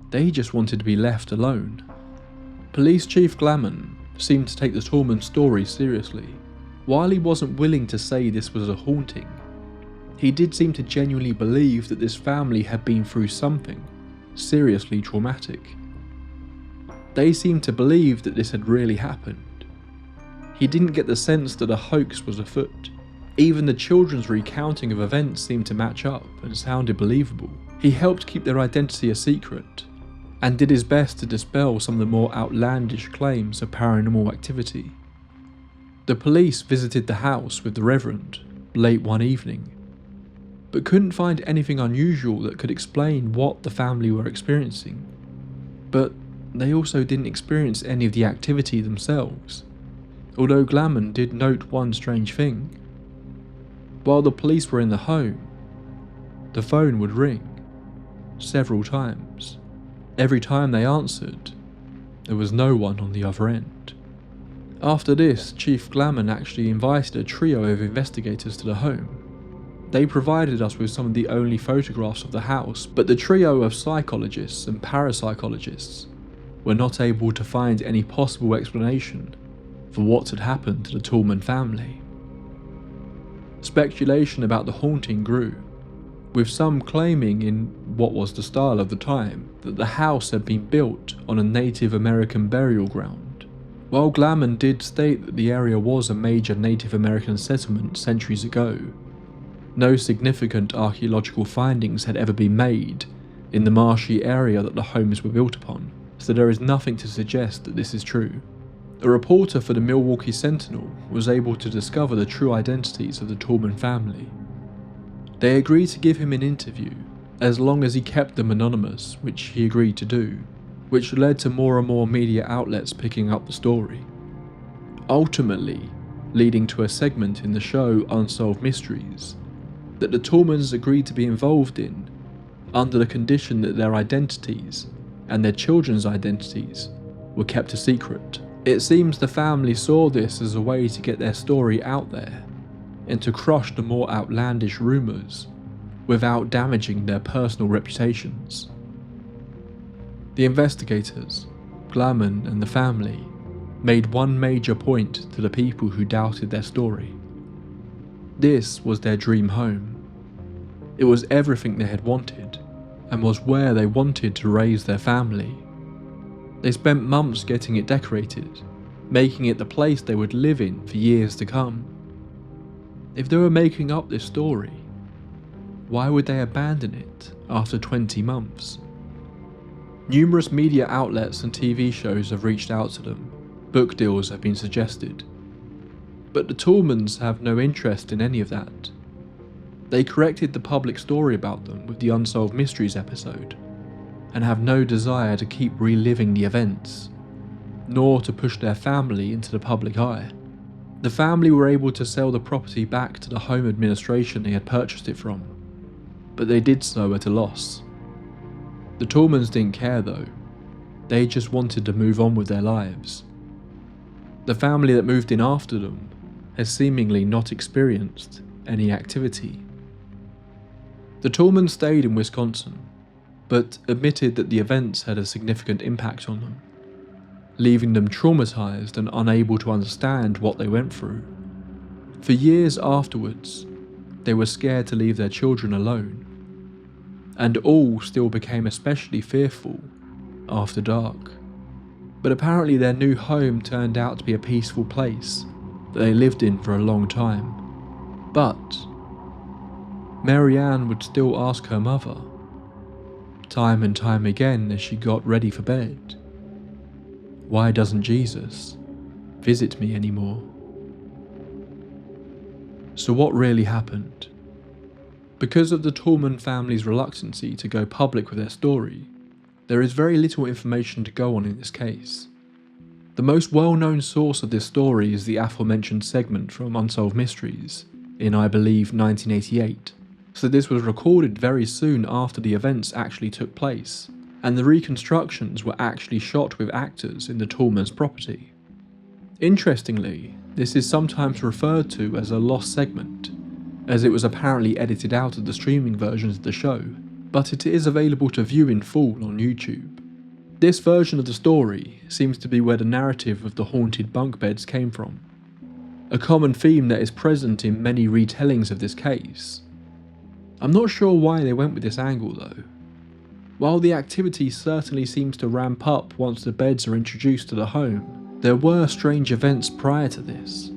They just wanted to be left alone. Police Chief Glaman seemed to take the Tallman story seriously. While he wasn't willing to say this was a haunting, he did seem to genuinely believe that this family had been through something seriously traumatic. They seemed to believe that this had really happened. He didn't get the sense that a hoax was afoot. Even the children's recounting of events seemed to match up and sounded believable. He helped keep their identity a secret, and did his best to dispel some of the more outlandish claims of paranormal activity. The police visited the house with the Reverend late one evening, but couldn't find anything unusual that could explain what the family were experiencing. But they also didn't experience any of the activity themselves, although Glaman did note one strange thing. While the police were in the home, the phone would ring several times. Every time they answered, there was no one on the other end. After this, Chief Glaman actually invited a trio of investigators to the home. They provided us with some of the only photographs of the house, but the trio of psychologists and parapsychologists were not able to find any possible explanation for what had happened to the Tallman family. Speculation about the haunting grew, with some claiming, in what was the style of the time, that the house had been built on a Native American burial ground. While Glaman did state that the area was a major Native American settlement centuries ago, no significant archaeological findings had ever been made in the marshy area that the homes were built upon, so there is nothing to suggest that this is true. A reporter for the Milwaukee Sentinel was able to discover the true identities of the Tallman family. They agreed to give him an interview, as long as he kept them anonymous, which he agreed to do, which led to more and more media outlets picking up the story, ultimately leading to a segment in the show Unsolved Mysteries that the Tallmans agreed to be involved in, under the condition that their identities and their children's identities were kept a secret. It seems the family saw this as a way to get their story out there, and to crush the more outlandish rumours without damaging their personal reputations. The investigators, Glaman and the family, made one major point to the people who doubted their story. This was their dream home. It was everything they had wanted, and was where they wanted to raise their family. They spent months getting it decorated, making it the place they would live in for years to come. If they were making up this story, why would they abandon it after 20 months? Numerous media outlets and TV shows have reached out to them. Book deals have been suggested. But the Tallmans have no interest in any of that. They corrected the public story about them with the Unsolved Mysteries episode, and have no desire to keep reliving the events, nor to push their family into the public eye. The family were able to sell the property back to the home administration they had purchased it from, but they did so at a loss. The Tallmans didn't care though, they just wanted to move on with their lives. The family that moved in after them has seemingly not experienced any activity. The Tallmans stayed in Wisconsin, but admitted that the events had a significant impact on them, leaving them traumatized and unable to understand what they went through. For years afterwards, they were scared to leave their children alone, and all still became especially fearful after dark. But apparently their new home turned out to be a peaceful place that they lived in for a long time. But Mary Ann would still ask her mother, time and time again as she got ready for bed, "Why doesn't Jesus visit me anymore?" So what really happened? Because of the Tallman family's reluctancy to go public with their story, there is very little information to go on in this case. The most well-known source of this story is the aforementioned segment from Unsolved Mysteries in, I believe, 1988. So this was recorded very soon after the events actually took place, and the reconstructions were actually shot with actors in the Tallman's property. Interestingly, this is sometimes referred to as a lost segment, as it was apparently edited out of the streaming versions of the show, but it is available to view in full on YouTube. This version of the story seems to be where the narrative of the haunted Bunkbeds came from, a common theme that is present in many retellings of this case. I'm not sure why they went with this angle though. While the activity certainly seems to ramp up once the beds are introduced to the home, there were strange events prior to this,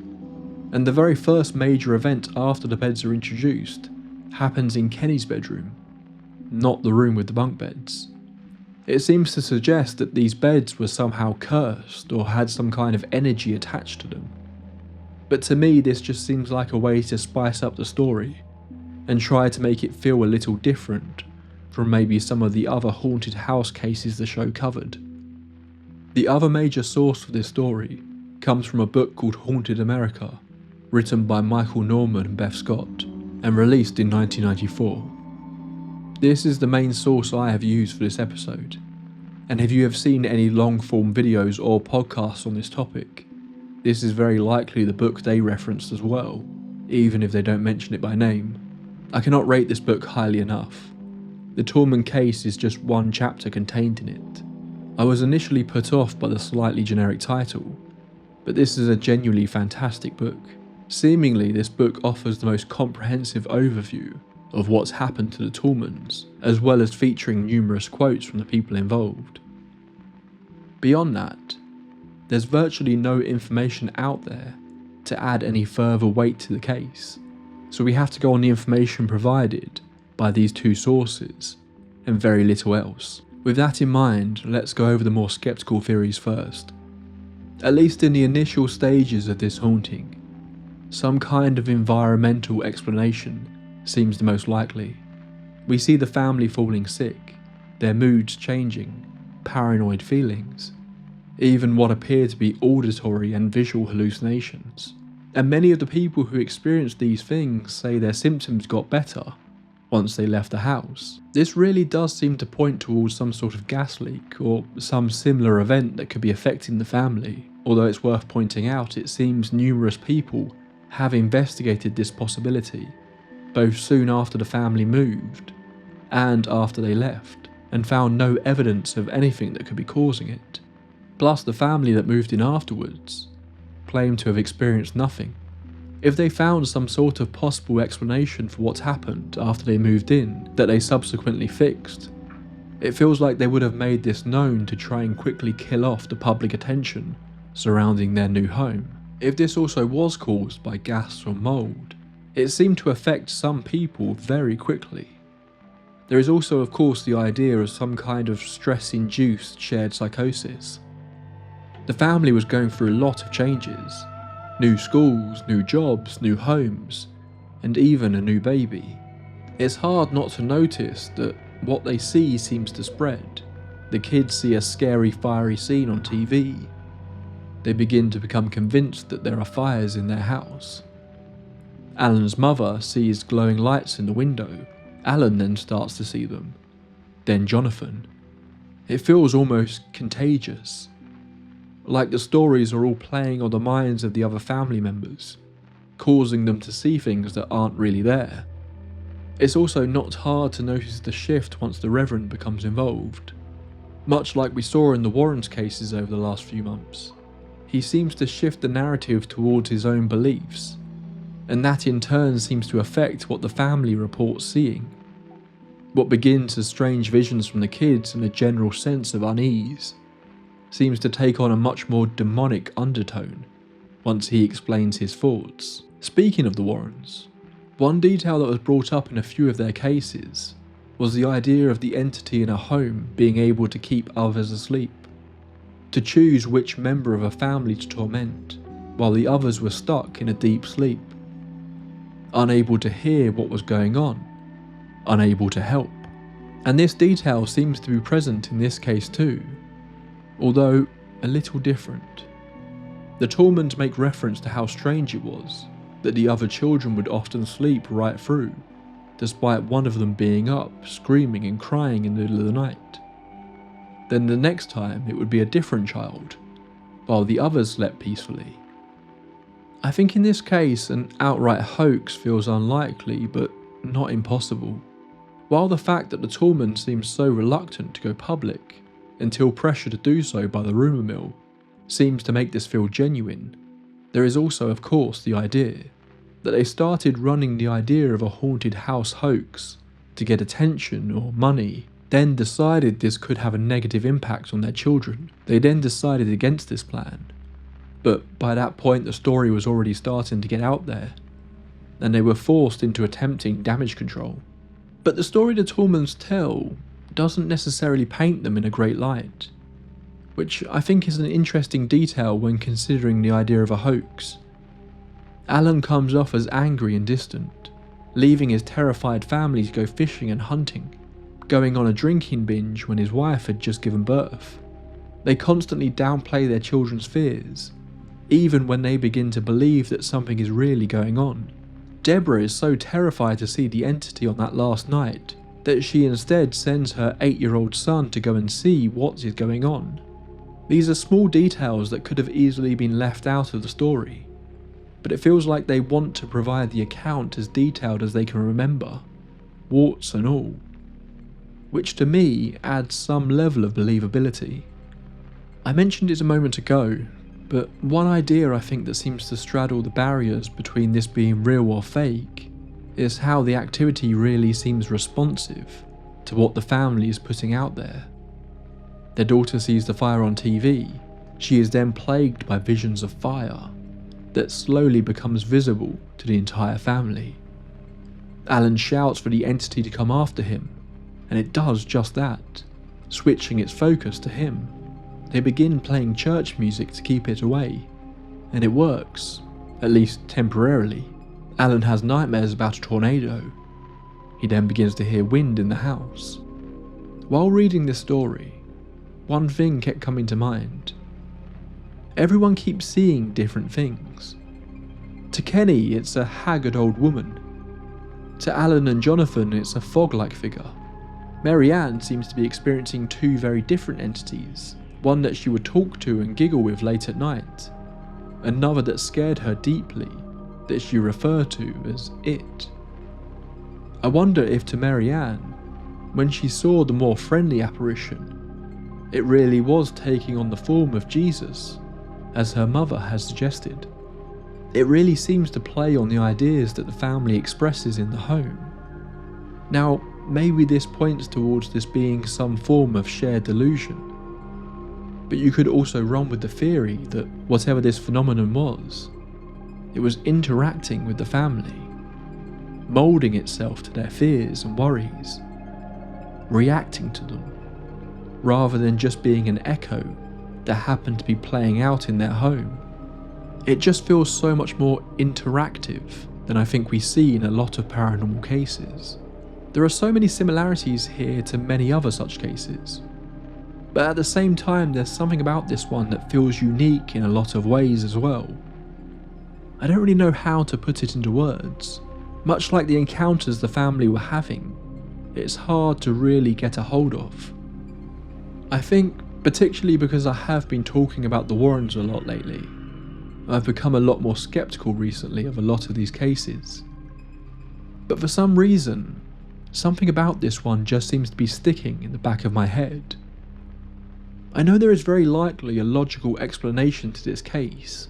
and the very first major event after the beds are introduced happens in Kenny's bedroom, not the room with the bunk beds. It seems to suggest that these beds were somehow cursed or had some kind of energy attached to them. But to me this just seems like a way to spice up the story and try to make it feel a little different from maybe some of the other haunted house cases the show covered. The other major source for this story comes from a book called Haunted America, written by Michael Norman and Beth Scott, and released in 1994. This is the main source I have used for this episode, and if you have seen any long-form videos or podcasts on this topic, this is very likely the book they referenced as well, even if they don't mention it by name. I cannot rate this book highly enough. The Tallman case is just one chapter contained in it. I was initially put off by the slightly generic title, but this is a genuinely fantastic book. Seemingly, this book offers the most comprehensive overview of what's happened to the Tallmans, as well as featuring numerous quotes from the people involved. Beyond that, there's virtually no information out there to add any further weight to the case, so we have to go on the information provided by these two sources, and very little else. With that in mind, let's go over the more skeptical theories first. At least in the initial stages of this haunting, some kind of environmental explanation seems the most likely. We see the family falling sick, their moods changing, paranoid feelings, even what appear to be auditory and visual hallucinations. And many of the people who experienced these things say their symptoms got better once they left the house. This really does seem to point towards some sort of gas leak or some similar event that could be affecting the family, although it's worth pointing out it seems numerous people have investigated this possibility, both soon after the family moved and after they left, and found no evidence of anything that could be causing it. Plus the family that moved in afterwards claimed to have experienced nothing. If they found some sort of possible explanation for what's happened after they moved in that they subsequently fixed, it feels like they would have made this known to try and quickly kill off the public attention surrounding their new home. If this also was caused by gas or mould, it seemed to affect some people very quickly. There is also of course the idea of some kind of stress-induced shared psychosis. The family was going through a lot of changes. New schools, new jobs, new homes, and even a new baby. It's hard not to notice that what they see seems to spread. The kids see a scary fiery scene on TV. They begin to become convinced that there are fires in their house. Alan's mother sees glowing lights in the window. Alan then starts to see them. Then Jonathan. It feels almost contagious. Like the stories are all playing on the minds of the other family members, causing them to see things that aren't really there. It's also not hard to notice the shift once the Reverend becomes involved. Much like we saw in the Warrens cases over the last few months, he seems to shift the narrative towards his own beliefs, and that in turn seems to affect what the family reports seeing. What begins as strange visions from the kids and a general sense of unease seems to take on a much more demonic undertone once he explains his thoughts. Speaking of the Warrens, one detail that was brought up in a few of their cases was the idea of the entity in a home being able to keep others asleep, to choose which member of a family to torment, while the others were stuck in a deep sleep, unable to hear what was going on, unable to help. And this detail seems to be present in this case too, although a little different. The Tallmans make reference to how strange it was that the other children would often sleep right through, despite one of them being up, screaming and crying in the middle of the night. Then the next time it would be a different child, while the others slept peacefully. I think in this case an outright hoax feels unlikely, but not impossible. While the fact that the Tallmans seem so reluctant to go public until pressure to do so by the rumour mill seems to make this feel genuine, there is also of course the idea that they started running the idea of a haunted house hoax to get attention or money, then decided this could have a negative impact on their children. They then decided against this plan, but by that point the story was already starting to get out there, and they were forced into attempting damage control. But the story the Tallmans tell doesn't necessarily paint them in a great light, which I think is an interesting detail when considering the idea of a hoax. Alan comes off as angry and distant, leaving his terrified family to go fishing and hunting, going on a drinking binge when his wife had just given birth. They constantly downplay their children's fears, even when they begin to believe that something is really going on. Deborah is so terrified to see the entity on that last night that she instead sends her 8-year-old son to go and see what is going on. These are small details that could have easily been left out of the story, but it feels like they want to provide the account as detailed as they can remember, warts and all, which to me adds some level of believability. I mentioned it a moment ago, but one idea I think that seems to straddle the barriers between this being real or fake is how the activity really seems responsive to what the family is putting out there. Their daughter sees the fire on TV. She is then plagued by visions of fire that slowly becomes visible to the entire family. Alan shouts for the entity to come after him, and it does just that, switching its focus to him. They begin playing church music to keep it away, and it works, at least temporarily. Alan has nightmares about a tornado. He then begins to hear wind in the house. While reading this story, one thing kept coming to mind. Everyone keeps seeing different things. To Kenny, it's a haggard old woman. To Alan and Jonathan, it's a fog-like figure. Mary Ann seems to be experiencing two very different entities, one that she would talk to and giggle with late at night, another that scared her deeply, that she referred to as it. I wonder if to Mary Ann, when she saw the more friendly apparition, it really was taking on the form of Jesus, as her mother has suggested. It really seems to play on the ideas that the family expresses in the home. Now, maybe this points towards this being some form of shared delusion, but you could also run with the theory that whatever this phenomenon was, it was interacting with the family, moulding itself to their fears and worries, reacting to them, rather than just being an echo that happened to be playing out in their home. It just feels so much more interactive than I think we see in a lot of paranormal cases. There are so many similarities here to many other such cases, but at the same time there's something about this one that feels unique in a lot of ways as well. I don't really know how to put it into words. Much like the encounters the family were having, it's hard to really get a hold of. I think, particularly because I have been talking about the Warrens a lot lately, I've become a lot more skeptical recently of a lot of these cases. But for some reason, something about this one just seems to be sticking in the back of my head. I know there is very likely a logical explanation to this case,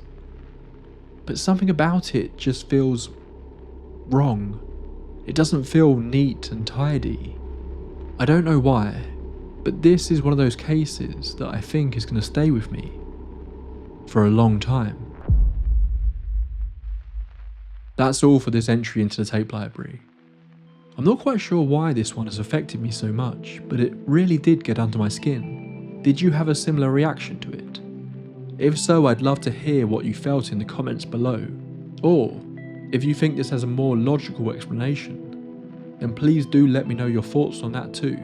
but something about it just feels wrong. It doesn't feel neat and tidy. I don't know why, but this is one of those cases that I think is going to stay with me for a long time. That's all for this entry into the tape library. I'm not quite sure why this one has affected me so much, but it really did get under my skin. Did you have a similar reaction to it? If so, I'd love to hear what you felt in the comments below. Or, if you think this has a more logical explanation, then please do let me know your thoughts on that too.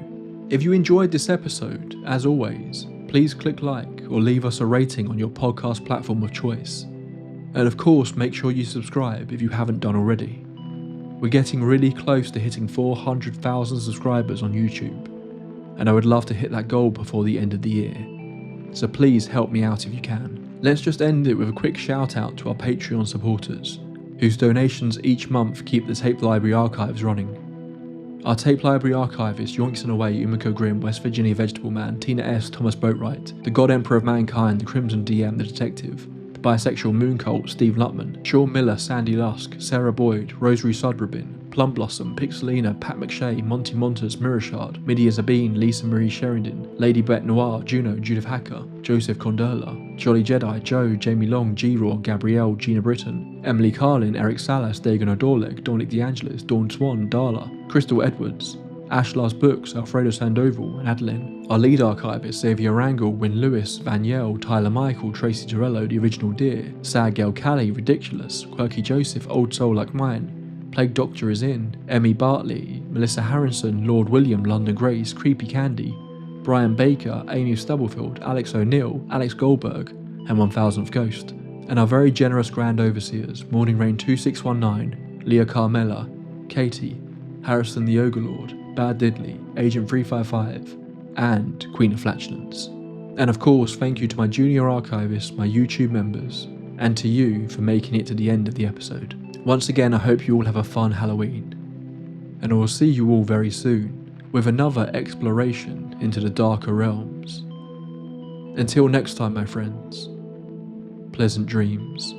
If you enjoyed this episode, as always, please click like or leave us a rating on your podcast platform of choice. And of course, make sure you subscribe if you haven't done already. We're getting really close to hitting 400,000 subscribers on YouTube, and I would love to hit that goal before the end of the year. So please help me out if you can. Let's just end it with a quick shout out to our Patreon supporters, whose donations each month keep the Tape Library archives running. Our Tape Library archivist, Yoinkson Away, Umiko Grimm, West Virginia Vegetable Man, Tina S, Thomas Boatwright, the God Emperor of Mankind, the Crimson DM, the Detective, the Bisexual Moon Cult, Steve Lutman, Sean Miller, Sandy Lusk, Sarah Boyd, Rosary Sudrobin, Plum Blossom, Pixelina, Pat McShay, Monty Montes, Mirashard, Midia Zabine, Lisa Marie Sheridan, Lady Bette Noir, Juno, Judith Hacker, Joseph Condola, Jolly Jedi, Joe, Jamie Long, G-Raw, Gabrielle, Gina Britton, Emily Carlin, Eric Salas, Dagon O'Dorleg, Dominic DeAngelis, Dawn Swan, Darla, Crystal Edwards, Ashlar's Books, Alfredo Sandoval, and Adeline. Our lead archivist, Xavier Rangel, Win Lewis, Van Yell, Tyler Michael, Tracy Torello, The Original Deer, Sad Gail Callie, Ridiculous, Quirky Joseph, Old Soul Like Mine, Plague Doctor is in, Emmy Bartley, Melissa Harrison, Lord William, London Grace, Creepy Candy, Brian Baker, Amy Stubblefield, Alex O'Neill, Alex Goldberg, and 1000th Ghost. And our very generous Grand Overseers, Morning Rain 2619, Leah Carmella, Katie, Harrison the Ogre Bad Diddley, Agent 355, and Queen of Flatulence. And of course, thank you to my junior archivists, my YouTube members, and to you for making it to the end of the episode. Once again, I hope you all have a fun Halloween, and I will see you all very soon with another exploration into the darker realms. Until next time, my friends, pleasant dreams.